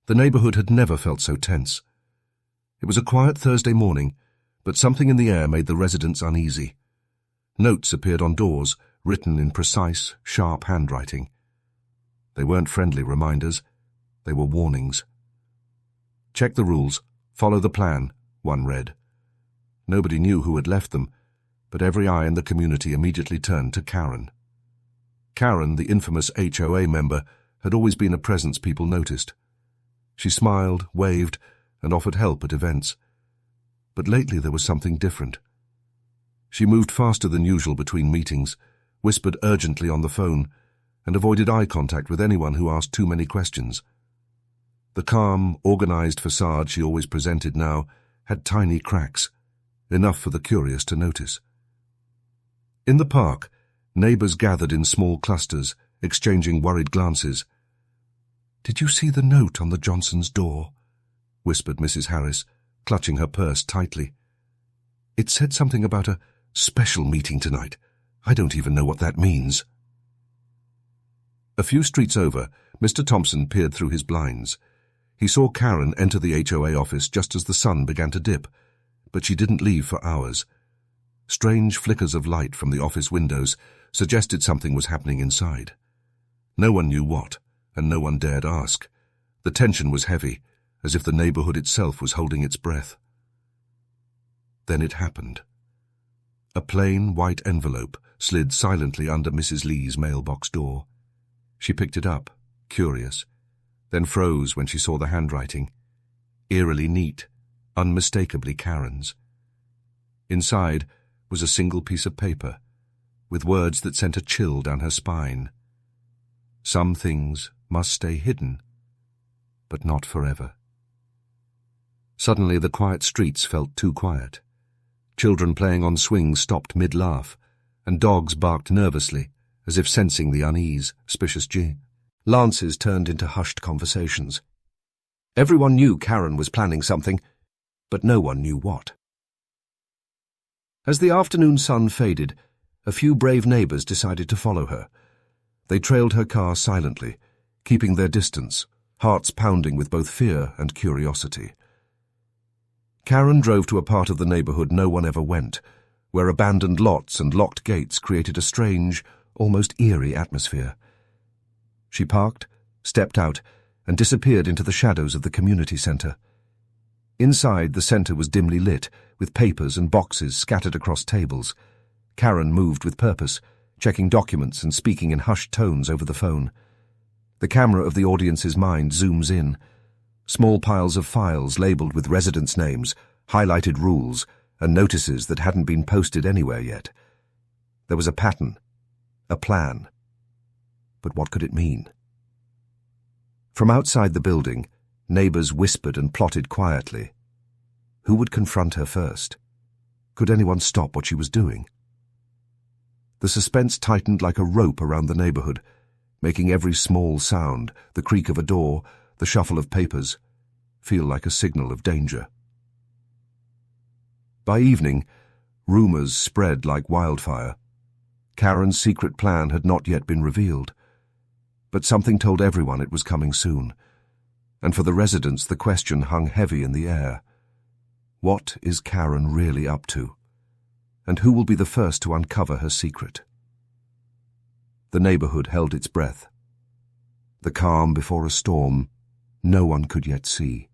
The neighborhood had never felt so tense. It was a quiet Thursday morning, but something in the air made the residents uneasy. Notes appeared on doors, written in precise, sharp handwriting. They weren't friendly reminders. They were warnings. "Check the rules. Follow the plan," one read. Nobody knew who had left them, but every eye in the community immediately turned to Karen. Karen, the infamous HOA member, had always been a presence people noticed. She smiled, waved, and offered help at events. But lately there was something different. She moved faster than usual between meetings, whispered urgently on the phone, and avoided eye contact with anyone who asked too many questions. The calm, organized facade she always presented now had tiny cracks, enough for the curious to notice. In the park, neighbors gathered in small clusters, exchanging worried glances. "Did you see the note on the Johnsons' door?" whispered Mrs. Harris, clutching her purse tightly. "It said something about a special meeting tonight. I don't even know what that means." A few streets over, Mr. Thompson peered through his blinds. He saw Karen enter the HOA office just as the sun began to dip, but she didn't leave for hours. Strange flickers of light from the office windows suggested something was happening inside. No one knew what, and no one dared ask. The tension was heavy, as if the neighborhood itself was holding its breath. Then it happened. A plain white envelope slid silently under Mrs. Lee's mailbox door. She picked it up, curious, then froze when she saw the handwriting. Eerily neat, unmistakably Karen's. Inside was a single piece of paper, with words that sent a chill down her spine. Some things must stay hidden, but not forever. Suddenly the quiet streets felt too quiet. Children playing on swings stopped mid-laugh, and dogs barked nervously, as if sensing the unease, suspicious G. Lances turned into hushed conversations. Everyone knew Karen was planning something, but no one knew what. As the afternoon sun faded, a few brave neighbors decided to follow her. They trailed her car silently, keeping their distance, hearts pounding with both fear and curiosity. Karen drove to a part of the neighborhood no one ever went, where abandoned lots and locked gates created a strange, almost eerie atmosphere. She parked, stepped out, and disappeared into the shadows of the community center. Inside, the center was dimly lit, with papers and boxes scattered across tables. Karen moved with purpose, checking documents and speaking in hushed tones over the phone. The camera of the audience's mind zooms in. Small piles of files labeled with residents' names, highlighted rules, and notices that hadn't been posted anywhere yet. There was a pattern, a plan. But what could it mean? From outside the building, neighbors whispered and plotted quietly. Who would confront her first? Could anyone stop what she was doing? The suspense tightened like a rope around the neighborhood, making every small sound, the creak of a door, the shuffle of papers, feel like a signal of danger. By evening, rumors spread like wildfire. Karen's secret plan had not yet been revealed, but something told everyone it was coming soon, and for the residents the question hung heavy in the air. What is Karen really up to? And who will be the first to uncover her secret? The neighborhood held its breath. The calm before a storm no one could yet see,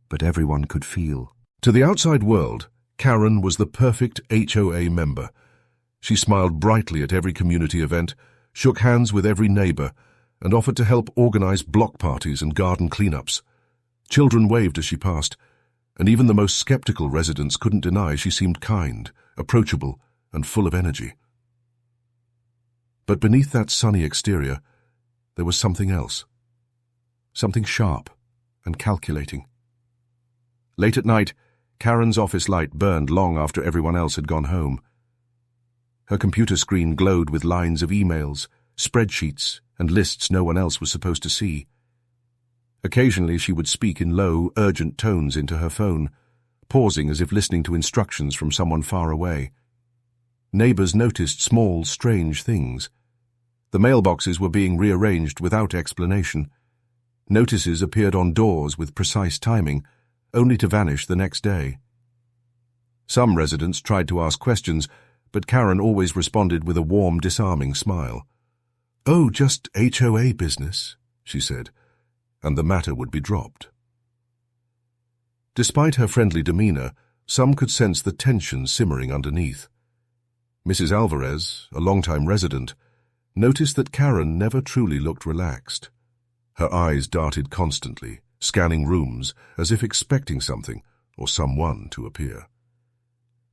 but everyone could feel. To the outside world, Karen was the perfect HOA member. She smiled brightly at every community event, shook hands with every neighbor, and offered to help organize block parties and garden cleanups. Children waved as she passed, and even the most skeptical residents couldn't deny she seemed kind, approachable, and full of energy. But beneath that sunny exterior, there was something else. Something sharp and calculating. Late at night, Karen's office light burned long after everyone else had gone home. Her computer screen glowed with lines of emails, spreadsheets, and lists no one else was supposed to see. Occasionally she would speak in low, urgent tones into her phone, pausing as if listening to instructions from someone far away. Neighbors noticed small, strange things. The mailboxes were being rearranged without explanation. Notices appeared on doors with precise timing, only to vanish the next day. Some residents tried to ask questions, but Karen always responded with a warm, disarming smile. "Oh, just HOA business," she said, and the matter would be dropped. Despite her friendly demeanor, some could sense the tension simmering underneath. Mrs. Alvarez, a long-time resident, noticed that Karen never truly looked relaxed. Her eyes darted constantly, scanning rooms as if expecting something or someone to appear.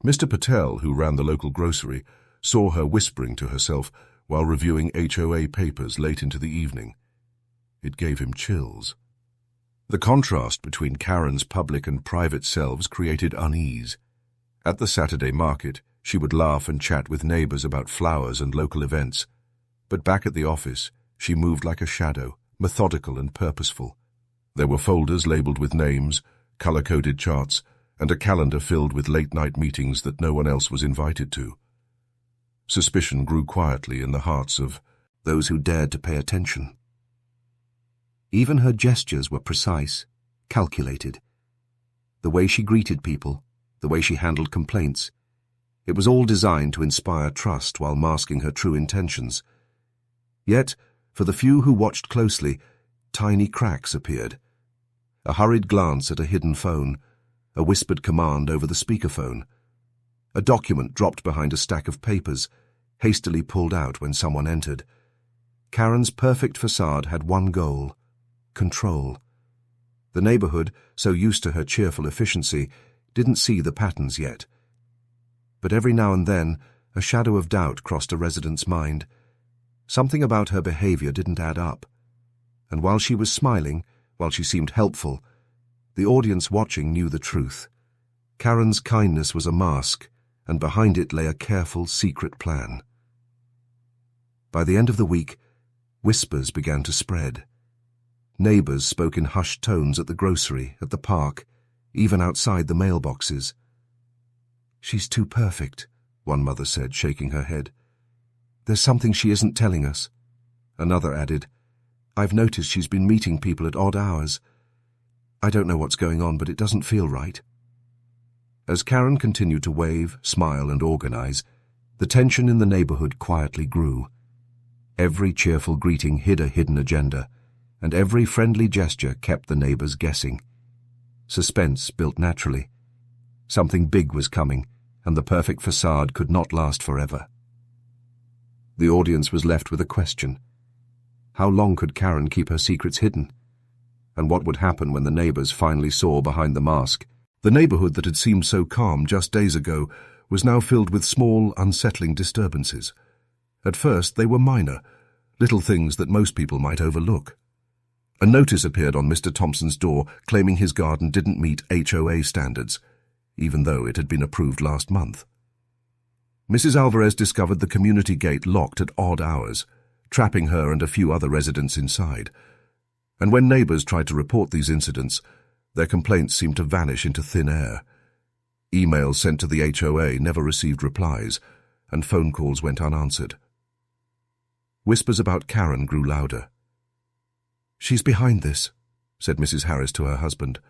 Mr. Patel, who ran the local grocery, saw her whispering to herself while reviewing HOA papers late into the evening. It gave him chills. The contrast between Karen's public and private selves created unease. At the Saturday market, she would laugh and chat with neighbors about flowers and local events. But back at the office, she moved like a shadow, methodical and purposeful. There were folders labeled with names, color-coded charts, and a calendar filled with late-night meetings that no one else was invited to. Suspicion grew quietly in the hearts of those who dared to pay attention. Even her gestures were precise, calculated. The way she greeted people, the way she handled complaints, it was all designed to inspire trust while masking her true intentions. Yet, for the few who watched closely, tiny cracks appeared. A hurried glance at a hidden phone, a whispered command over the speakerphone, a document dropped behind a stack of papers, hastily pulled out when someone entered. Karen's perfect facade had one goal: control. The neighborhood, so used to her cheerful efficiency, didn't see the patterns yet. But every now and then, a shadow of doubt crossed a resident's mind. Something about her behavior didn't add up. And while she was smiling, while she seemed helpful, the audience watching knew the truth. Karen's kindness was a mask, and behind it lay a careful, secret plan. By the end of the week, whispers began to spread. Neighbors spoke in hushed tones at the grocery, at the park, even outside the mailboxes. "She's too perfect," one mother said, shaking her head. "There's something she isn't telling us." Another added, "I've noticed she's been meeting people at odd hours. I don't know what's going on, but it doesn't feel right." As Karen continued to wave, smile, and organize, the tension in the neighborhood quietly grew. Every cheerful greeting hid a hidden agenda, and every friendly gesture kept the neighbors guessing. Suspense built naturally. Something big was coming, and the perfect facade could not last forever. The audience was left with a question. How long could Karen keep her secrets hidden? And what would happen when the neighbors finally saw behind the mask? The neighborhood that had seemed so calm just days ago was now filled with small, unsettling disturbances. At first, they were minor, little things that most people might overlook. A notice appeared on Mr. Thompson's door claiming his garden didn't meet HOA standards, even though it had been approved last month. Mrs. Alvarez discovered the community gate locked at odd hours, trapping her and a few other residents inside. And when neighbors tried to report these incidents, their complaints seemed to vanish into thin air. Emails sent to the HOA never received replies, and phone calls went unanswered. Whispers about Karen grew louder. "She's behind this," said Mrs. Harris to her husband,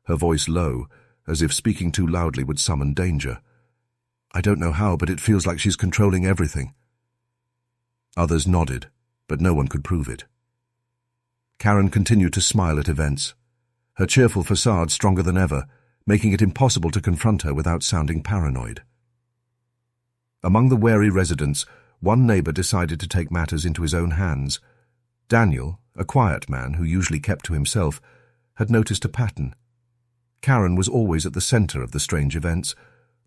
her voice low, as if speaking too loudly would summon danger. "I don't know how, but it feels like she's controlling everything." Others nodded, but no one could prove it. Karen continued to smile at events, her cheerful facade stronger than ever, making it impossible to confront her without sounding paranoid. Among the wary residents, one neighbor decided to take matters into his own hands. Daniel, a quiet man who usually kept to himself, had noticed a pattern. Karen was always at the center of the strange events,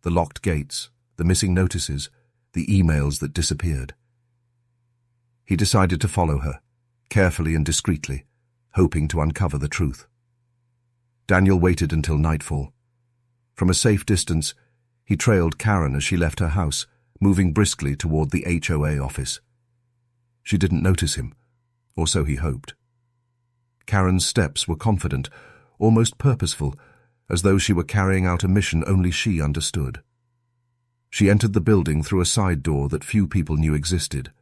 the locked gates, the missing notices, the emails that disappeared. He decided to follow her, carefully and discreetly, hoping to uncover the truth. Daniel waited until nightfall. From a safe distance, he trailed Karen as she left her house, moving briskly toward the HOA office. She didn't notice him, or so he hoped. Karen's steps were confident, almost purposeful, as though she were carrying out a mission only she understood. She entered the building through a side door that few people knew existed.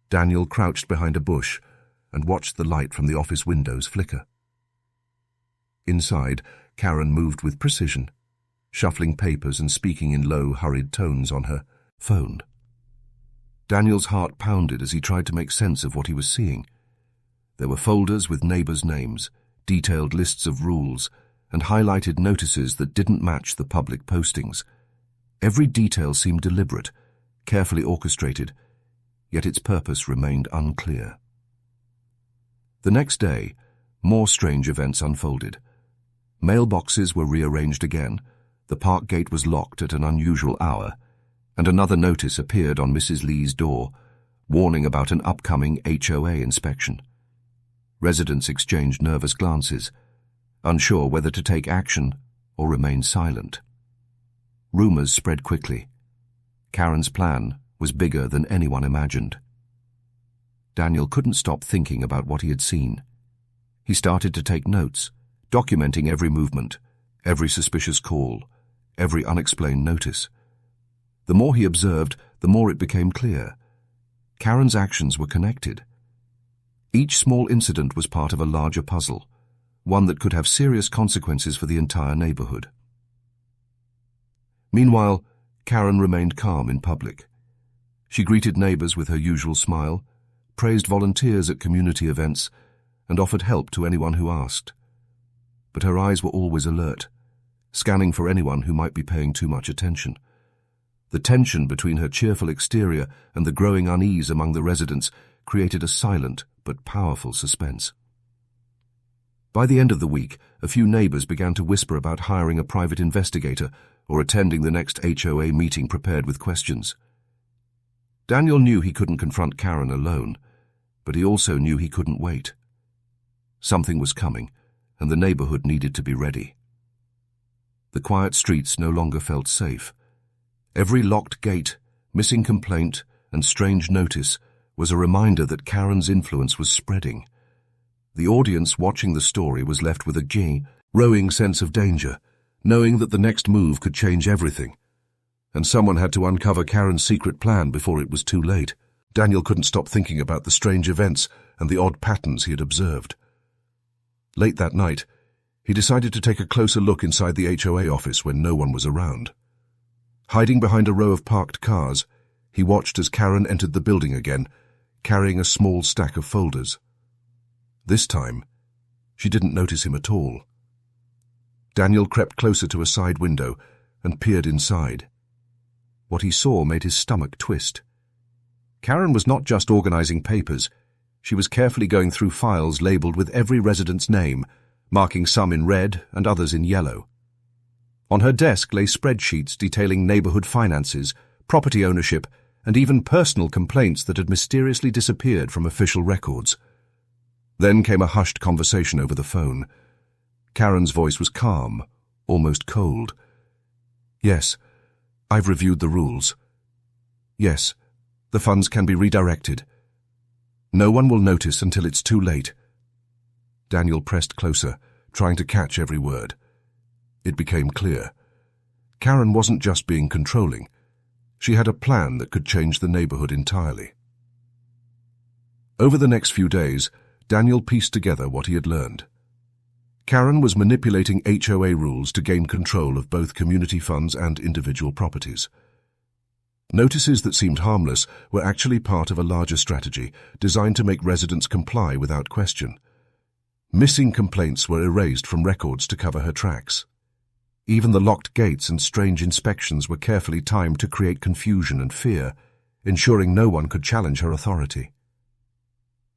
Daniel crouched behind a bush, and watched the light from the office windows flicker. Inside, Karen moved with precision, shuffling papers and speaking in low, hurried tones on her phone. Daniel's heart pounded as he tried to make sense of what he was seeing. There were folders with neighbors' names, detailed lists of rules, and highlighted notices that didn't match the public postings. Every detail seemed deliberate, carefully orchestrated, yet its purpose remained unclear. The next day, more strange events unfolded. Mailboxes were rearranged again, the park gate was locked at an unusual hour, and another notice appeared on Mrs. Lee's door, warning about an upcoming HOA inspection. Residents exchanged nervous glances, unsure whether to take action or remain silent. Rumors spread quickly. Karen's plan was bigger than anyone imagined. Daniel couldn't stop thinking about what he had seen. He started to take notes, documenting every movement, every suspicious call, every unexplained notice. The more he observed, the more it became clear. Karen's actions were connected. Each small incident was part of a larger puzzle, one that could have serious consequences for the entire neighborhood. Meanwhile, Karen remained calm in public. She greeted neighbors with her usual smile, praised volunteers at community events, and offered help to anyone who asked. But her eyes were always alert, scanning for anyone who might be paying too much attention. The tension between her cheerful exterior and the growing unease among the residents created a silent but powerful suspense. By the end of the week, a few neighbors began to whisper about hiring a private investigator or attending the next HOA meeting prepared with questions. Daniel knew he couldn't confront Karen alone, but he also knew he couldn't wait. Something was coming, and the neighborhood needed to be ready. The quiet streets no longer felt safe. Every locked gate, missing complaint, and strange notice was a reminder that Karen's influence was spreading. The audience watching the story was left with a growing sense of danger, knowing that the next move could change everything. And someone had to uncover Karen's secret plan before it was too late. Daniel couldn't stop thinking about the strange events and the odd patterns he had observed. Late that night, he decided to take a closer look inside the HOA office when no one was around. Hiding behind a row of parked cars, he watched as Karen entered the building again, carrying a small stack of folders. This time, she didn't notice him at all. Daniel crept closer to a side window and peered inside. What he saw made his stomach twist. Karen was not just organizing papers. She was carefully going through files labeled with every resident's name, marking some in red and others in yellow. On her desk lay spreadsheets detailing neighborhood finances, property ownership, and even personal complaints that had mysteriously disappeared from official records. Then came a hushed conversation over the phone. Karen's voice was calm, almost cold. "Yes, I've reviewed the rules. Yes, the funds can be redirected. No one will notice until it's too late." Daniel pressed closer, trying to catch every word. It became clear. Karen wasn't just being controlling. She had a plan that could change the neighborhood entirely. Over the next few days, Daniel pieced together what he had learned. Karen was manipulating HOA rules to gain control of both community funds and individual properties. Notices that seemed harmless were actually part of a larger strategy designed to make residents comply without question. Missing complaints were erased from records to cover her tracks. Even the locked gates and strange inspections were carefully timed to create confusion and fear, ensuring no one could challenge her authority.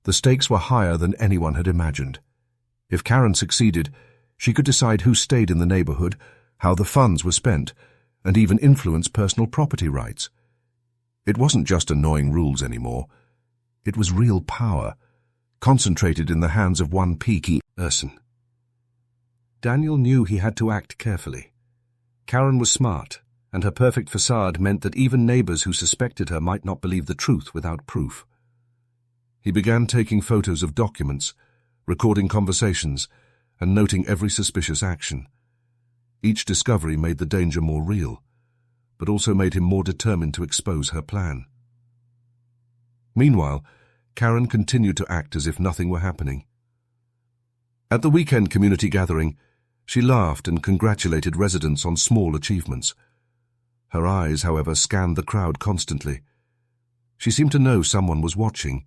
The stakes were higher than anyone had imagined. If Karen succeeded, she could decide who stayed in the neighborhood, how the funds were spent, and even influence personal property rights. It wasn't just annoying rules anymore. It was real power, concentrated in the hands of one peaky person. Daniel knew he had to act carefully. Karen was smart, and her perfect facade meant that even neighbors who suspected her might not believe the truth without proof. He began taking photos of documents, recording conversations, and noting every suspicious action. Each discovery made the danger more real, but also made him more determined to expose her plan. Meanwhile, Karen continued to act as if nothing were happening. At the weekend community gathering, she laughed and congratulated residents on small achievements. Her eyes, however, scanned the crowd constantly. She seemed to know someone was watching,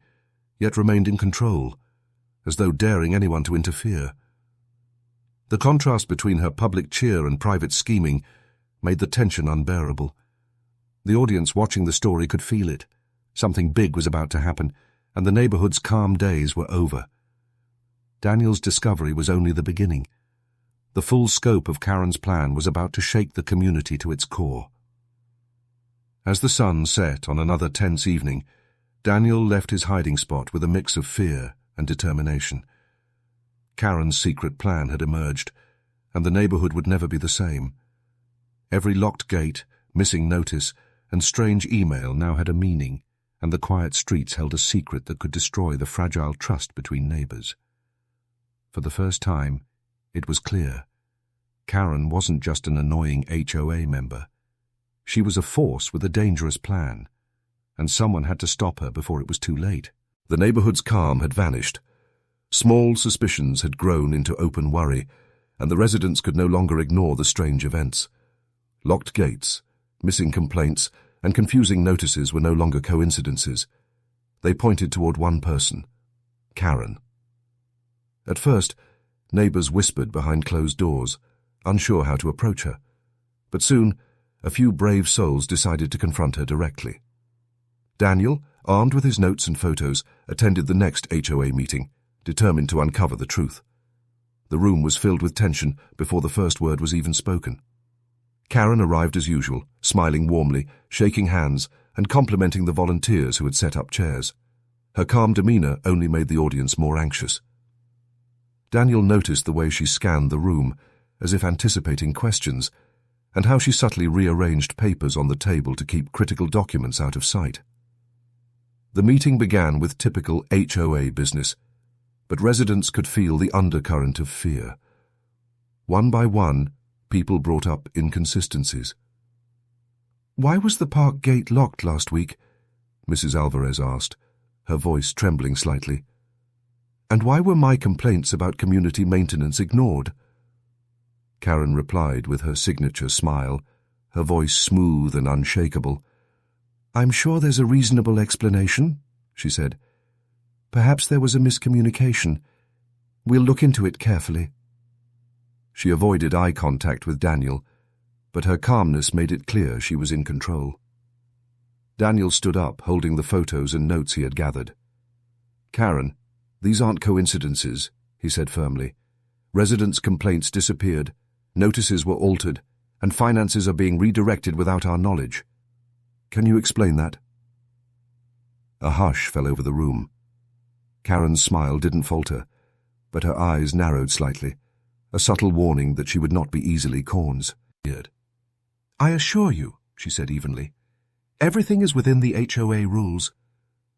yet remained in control, as though daring anyone to interfere. The contrast between her public cheer and private scheming made the tension unbearable. The audience watching the story could feel it. Something big was about to happen, and the neighborhood's calm days were over. Daniel's discovery was only the beginning. The full scope of Karen's plan was about to shake the community to its core. As the sun set on another tense evening, Daniel left his hiding spot with a mix of fear and determination. Karen's secret plan had emerged, and the neighborhood would never be the same. Every locked gate, missing notice, and strange email now had a meaning, and the quiet streets held a secret that could destroy the fragile trust between neighbors. For the first time, it was clear. Karen wasn't just an annoying HOA member. She was a force with a dangerous plan, and someone had to stop her before it was too late. The neighborhood's calm had vanished. Small suspicions had grown into open worry, and the residents could no longer ignore the strange events. Locked gates, missing complaints, and confusing notices were no longer coincidences. They pointed toward one person, Karen. At first, neighbors whispered behind closed doors, unsure how to approach her. But soon, a few brave souls decided to confront her directly. Daniel, armed with his notes and photos, attended the next HOA meeting, determined to uncover the truth. The room was filled with tension before the first word was even spoken. Karen arrived as usual, smiling warmly, shaking hands, and complimenting the volunteers who had set up chairs. Her calm demeanor only made the audience more anxious. Daniel noticed the way she scanned the room, as if anticipating questions, and how she subtly rearranged papers on the table to keep critical documents out of sight. The meeting began with typical HOA business, but residents could feel the undercurrent of fear. One by one, people brought up inconsistencies. "Why was the park gate locked last week?" Mrs. Alvarez asked, her voice trembling slightly. "And why were my complaints about community maintenance ignored?" Karen replied with her signature smile, her voice smooth and unshakable. "I'm sure there's a reasonable explanation," she said. "Perhaps there was a miscommunication. We'll look into it carefully." She avoided eye contact with Daniel, but her calmness made it clear she was in control. Daniel stood up, holding the photos and notes he had gathered. "Karen, these aren't coincidences," he said firmly. "Residents' complaints disappeared, notices were altered, and finances are being redirected without our knowledge. Can you explain that?" A hush fell over the room. Karen's smile didn't falter, but her eyes narrowed slightly, a subtle warning that she would not be easily cornered. "I assure you," she said evenly, "everything is within the HOA rules.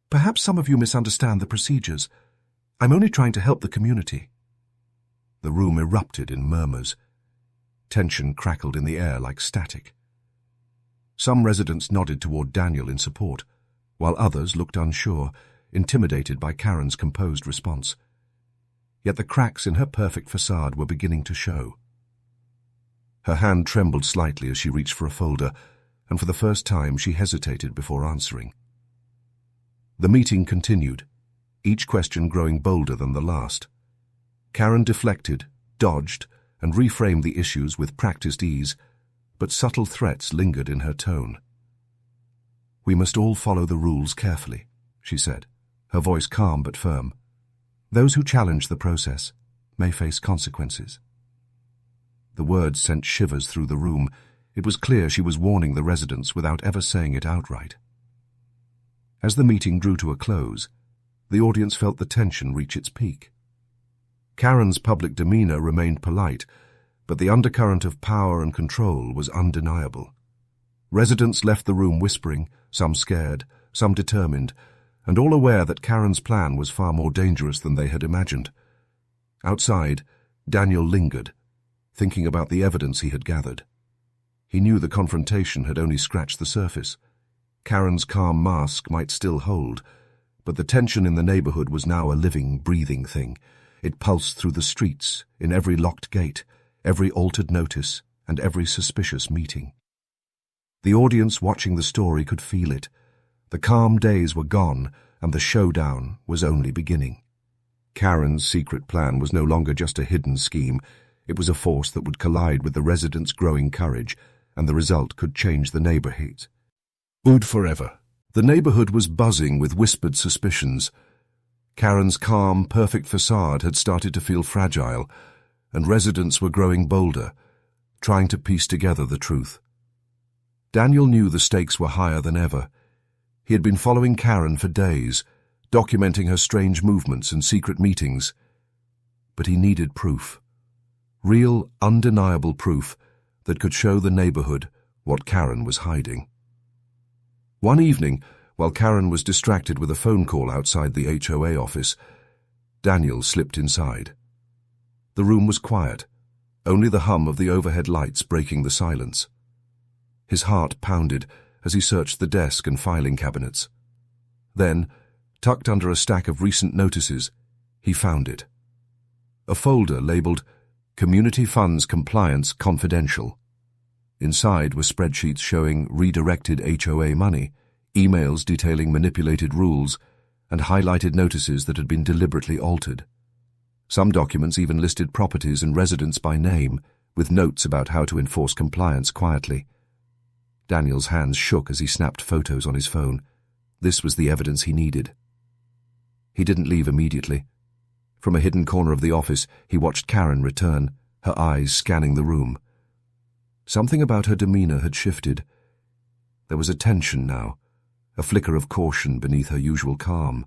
Perhaps some of you misunderstand the procedures. I'm only trying to help the community." The room erupted in murmurs. Tension crackled in the air like static. Some residents nodded toward Daniel in support, while others looked unsure, intimidated by Karen's composed response. Yet the cracks in her perfect facade were beginning to show. Her hand trembled slightly as she reached for a folder, and for the first time she hesitated before answering. The meeting continued, each question growing bolder than the last. Karen deflected, dodged, and reframed the issues with practiced ease, but subtle threats lingered in her tone. "We must all follow the rules carefully," she said, her voice calm but firm. "Those who challenge the process may face consequences." The words sent shivers through the room. It was clear she was warning the residents without ever saying it outright. As the meeting drew to a close, the audience felt the tension reach its peak. Karen's public demeanor remained polite, but the undercurrent of power and control was undeniable. Residents left the room whispering, some scared, some determined, and all aware that Karen's plan was far more dangerous than they had imagined. Outside, Daniel lingered, thinking about the evidence he had gathered. He knew the confrontation had only scratched the surface. Karen's calm mask might still hold, But the tension in the neighborhood was now a living, breathing thing. It pulsed through the streets, in every locked gate, every altered notice, and every suspicious meeting. The audience watching the story could feel it. The calm days were gone, and the showdown was only beginning. Karen's secret plan was no longer just a hidden scheme. It was a force that would collide with the residents' growing courage, and the result could change the neighborhood. Forever. The neighborhood was buzzing with whispered suspicions. Karen's calm, perfect facade had started to feel fragile, and residents were growing bolder, trying to piece together the truth. Daniel knew the stakes were higher than ever. He had been following Karen for days, documenting her strange movements and secret meetings. But he needed proof. Real, undeniable proof that could show the neighborhood what Karen was hiding. One evening, while Karen was distracted with a phone call outside the HOA office, Daniel slipped inside. The room was quiet, only the hum of the overhead lights breaking the silence. His heart pounded as he searched the desk and filing cabinets. Then, tucked under a stack of recent notices, he found it. A folder labeled Community Funds Compliance Confidential. Inside were spreadsheets showing redirected HOA money, emails detailing manipulated rules, and highlighted notices that had been deliberately altered. Some documents even listed properties and residents by name, with notes about how to enforce compliance quietly. Daniel's hands shook as he snapped photos on his phone. This was the evidence he needed. He didn't leave immediately. From a hidden corner of the office, he watched Karen return, her eyes scanning the room. Something about her demeanor had shifted. There was a tension now, a flicker of caution beneath her usual calm.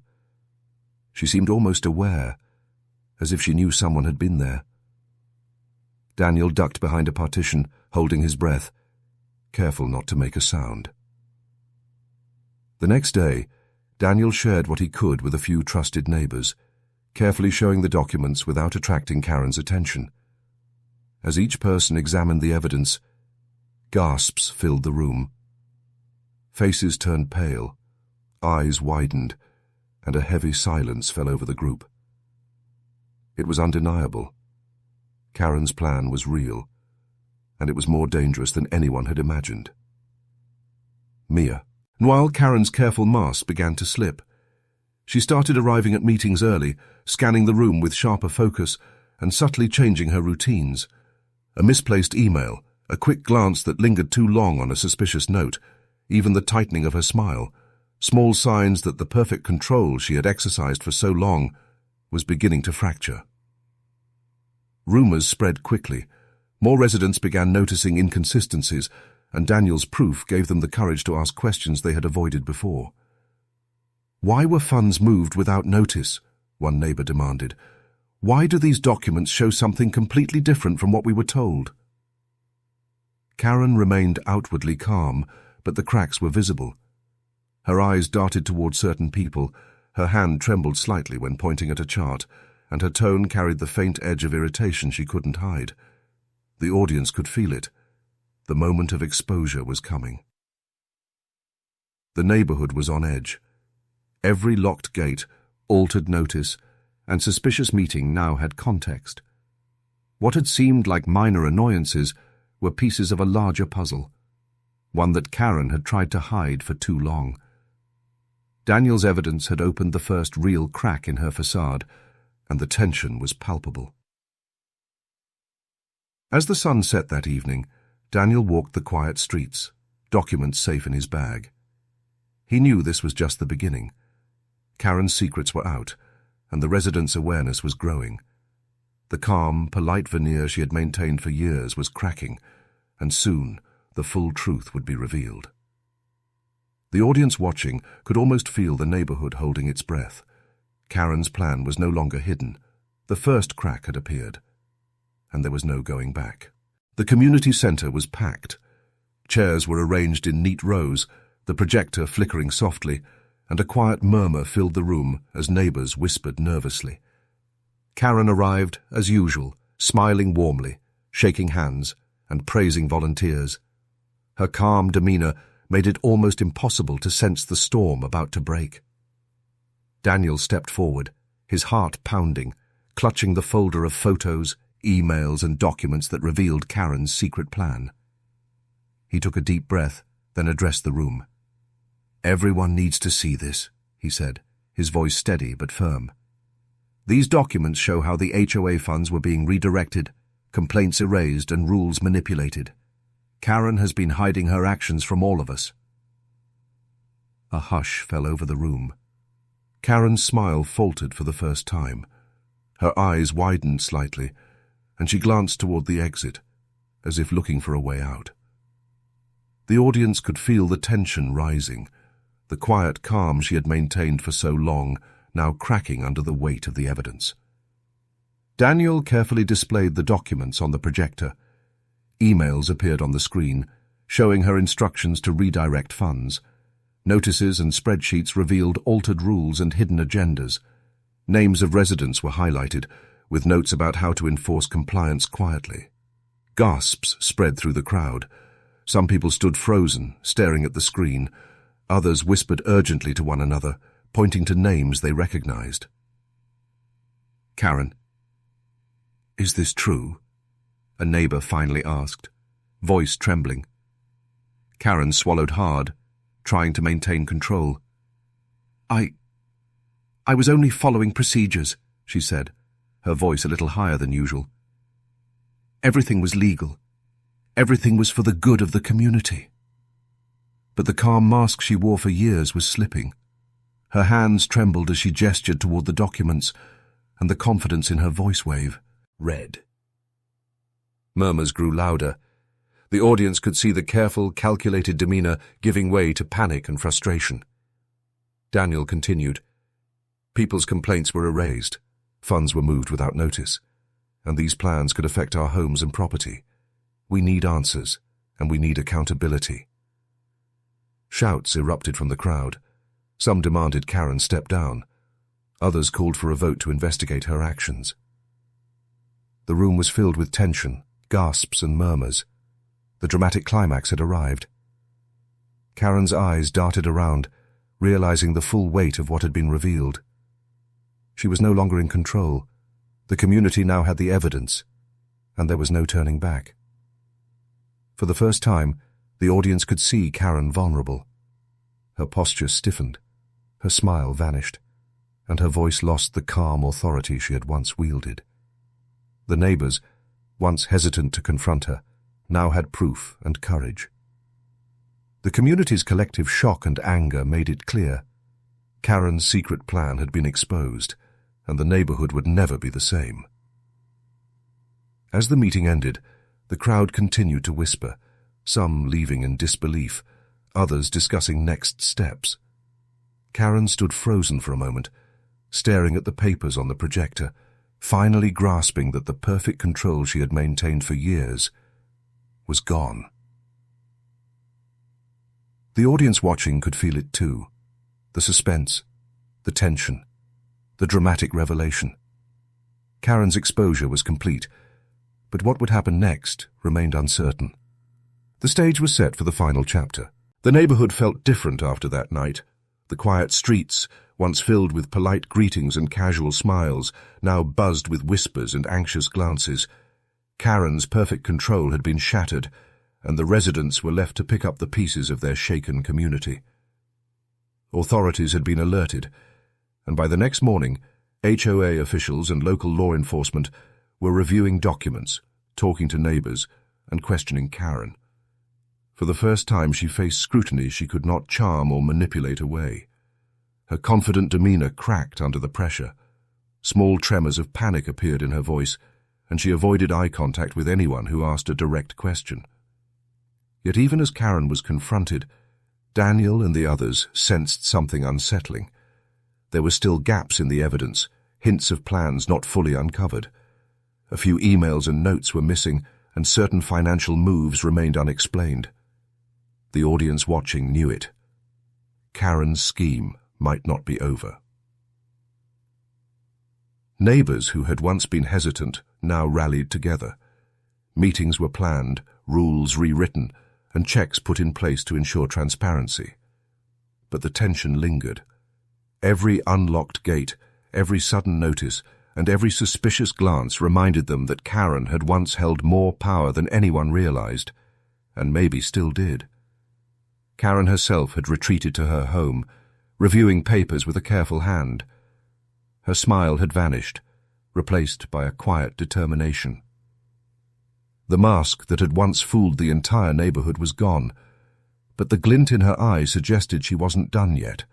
She seemed almost aware, as if she knew someone had been there. Daniel ducked behind a partition, holding his breath, careful not to make a sound. The next day, Daniel shared what he could with a few trusted neighbors, carefully showing the documents without attracting Karen's attention. As each person examined the evidence, gasps filled the room. Faces turned pale, eyes widened, and a heavy silence fell over the group. It was undeniable. Karen's plan was real, and it was more dangerous than anyone had imagined. Mia. And while Karen's careful mask began to slip, she started arriving at meetings early, scanning the room with sharper focus and subtly changing her routines. A misplaced email, a quick glance that lingered too long on a suspicious note, even the tightening of her smile, small signs that the perfect control she had exercised for so long was beginning to fracture. Rumors spread quickly. More residents began noticing inconsistencies, and Daniel's proof gave them the courage to ask questions they had avoided before. "Why were funds moved without notice?" one neighbor demanded. "Why do these documents show something completely different from what we were told?" Karen remained outwardly calm, but the cracks were visible. Her eyes darted toward certain people, her hand trembled slightly when pointing at a chart, and her tone carried the faint edge of irritation she couldn't hide. The audience could feel it. The moment of exposure was coming. The neighborhood was on edge. Every locked gate, altered notice, and suspicious meeting now had context. What had seemed like minor annoyances were pieces of a larger puzzle, one that Karen had tried to hide for too long. Daniel's evidence had opened the first real crack in her facade, and the tension was palpable. As the sun set that evening, Daniel walked the quiet streets, documents safe in his bag. He knew this was just the beginning. Karen's secrets were out, and the residents' awareness was growing. The calm, polite veneer she had maintained for years was cracking, and soon the full truth would be revealed. The audience watching could almost feel the neighborhood holding its breath. Karen's plan was no longer hidden. The first crack had appeared, and there was no going back. The community center was packed. Chairs were arranged in neat rows, the projector flickering softly, and a quiet murmur filled the room as neighbors whispered nervously. Karen arrived, as usual, smiling warmly, shaking hands, and praising volunteers. Her calm demeanor made it almost impossible to sense the storm about to break. Daniel stepped forward, his heart pounding, clutching the folder of photos, emails, and documents that revealed Karen's secret plan. He took a deep breath, then addressed the room. "Everyone needs to see this," he said, his voice steady but firm. "These documents show how the HOA funds were being redirected, complaints erased, and rules manipulated. Karen has been hiding her actions from all of us." A hush fell over the room. Karen's smile faltered for the first time. Her eyes widened slightly, and she glanced toward the exit, as if looking for a way out. The audience could feel the tension rising, the quiet calm she had maintained for so long now cracking under the weight of the evidence. Daniel carefully displayed the documents on the projector. Emails appeared on the screen, showing her instructions to redirect funds. Notices and spreadsheets revealed altered rules and hidden agendas. Names of residents were highlighted, with notes about how to enforce compliance quietly. Gasps spread through the crowd. Some people stood frozen, staring at the screen. Others whispered urgently to one another, pointing to names they recognized. "Karen, is this true?" a neighbor finally asked, voice trembling. Karen swallowed hard, trying to maintain control. I was only following procedures," she said, her voice a little higher than usual. "Everything was legal. Everything was for the good of the community." But the calm mask she wore for years was slipping. Her hands trembled as she gestured toward the documents, and the confidence in her voice wave. "Read." Murmurs grew louder. The audience could see the careful, calculated demeanor giving way to panic and frustration. Daniel continued. "People's complaints were erased. Funds were moved without notice. And these plans could affect our homes and property. We need answers, and we need accountability." Shouts erupted from the crowd. Some demanded Karen step down. Others called for a vote to investigate her actions. The room was filled with tension, gasps and murmurs. The dramatic climax had arrived. Karen's eyes darted around, realizing the full weight of what had been revealed. She was no longer in control. The community now had the evidence, and there was no turning back. For the first time, the audience could see Karen vulnerable. Her posture stiffened, her smile vanished, and her voice lost the calm authority she had once wielded. The neighbors, once hesitant to confront her, now had proof and courage. The community's collective shock and anger made it clear. Karen's secret plan had been exposed, and the neighborhood would never be the same. As the meeting ended, the crowd continued to whisper, some leaving in disbelief, others discussing next steps. Karen stood frozen for a moment, staring at the papers on the projector, finally grasping that the perfect control she had maintained for years was gone. The audience watching could feel it too. The suspense, the tension, the dramatic revelation. Karen's exposure was complete, but what would happen next remained uncertain. The stage was set for the final chapter. The neighborhood felt different after that night. The quiet streets, once filled with polite greetings and casual smiles, now buzzed with whispers and anxious glances. Karen's perfect control had been shattered, and the residents were left to pick up the pieces of their shaken community. Authorities had been alerted, and by the next morning, HOA officials and local law enforcement were reviewing documents, talking to neighbors, and questioning Karen. For the first time, she faced scrutiny she could not charm or manipulate away. Her confident demeanor cracked under the pressure. Small tremors of panic appeared in her voice, and she avoided eye contact with anyone who asked a direct question. Yet even as Karen was confronted, Daniel and the others sensed something unsettling. There were still gaps in the evidence, hints of plans not fully uncovered. A few emails and notes were missing, and certain financial moves remained unexplained. The audience watching knew it. Karen's scheme might not be over. Neighbors who had once been hesitant now rallied together. Meetings were planned, rules rewritten, and checks put in place to ensure transparency. But the tension lingered. Every unlocked gate, every sudden notice, and every suspicious glance reminded them that Karen had once held more power than anyone realized, and maybe still did. Karen herself had retreated to her home, reviewing papers with a careful hand. Her smile had vanished, replaced by a quiet determination. The mask that had once fooled the entire neighborhood was gone, but the glint in her eye suggested she wasn't done yet.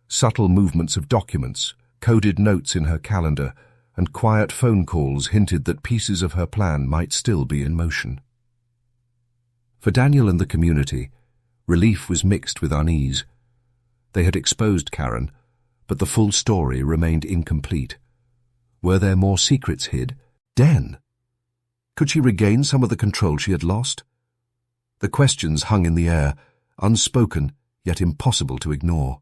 Subtle movements of documents, coded notes in her calendar, and quiet phone calls hinted that pieces of her plan might still be in motion. For Daniel and the community, relief was mixed with unease. They had exposed Karen, but the full story remained incomplete. Were there more secrets hid? Den? Could she regain some of the control she had lost? The questions hung in the air, unspoken yet impossible to ignore.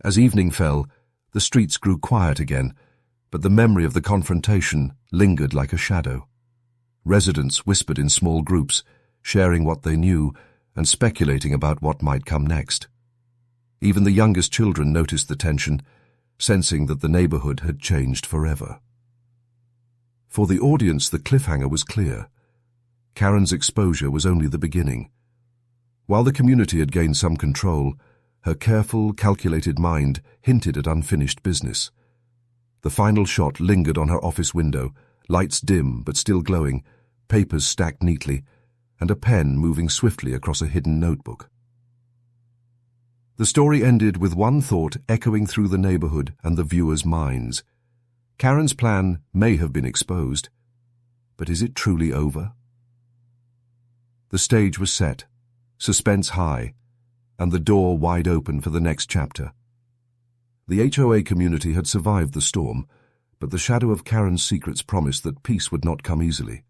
As evening fell, the streets grew quiet again, but the memory of the confrontation lingered like a shadow. Residents whispered in small groups, sharing what they knew and speculating about what might come next. Even the youngest children noticed the tension, sensing that the neighborhood had changed forever. For the audience, the cliffhanger was clear. Karen's exposure was only the beginning. While the community had gained some control, her careful, calculated mind hinted at unfinished business. The final shot lingered on her office window, lights dim but still glowing, papers stacked neatly, and a pen moving swiftly across a hidden notebook. The story ended with one thought echoing through the neighborhood and the viewers' minds. Karen's plan may have been exposed, but is it truly over? The stage was set, suspense high, and the door wide open for the next chapter. The HOA community had survived the storm, but the shadow of Karen's secrets promised that peace would not come easily.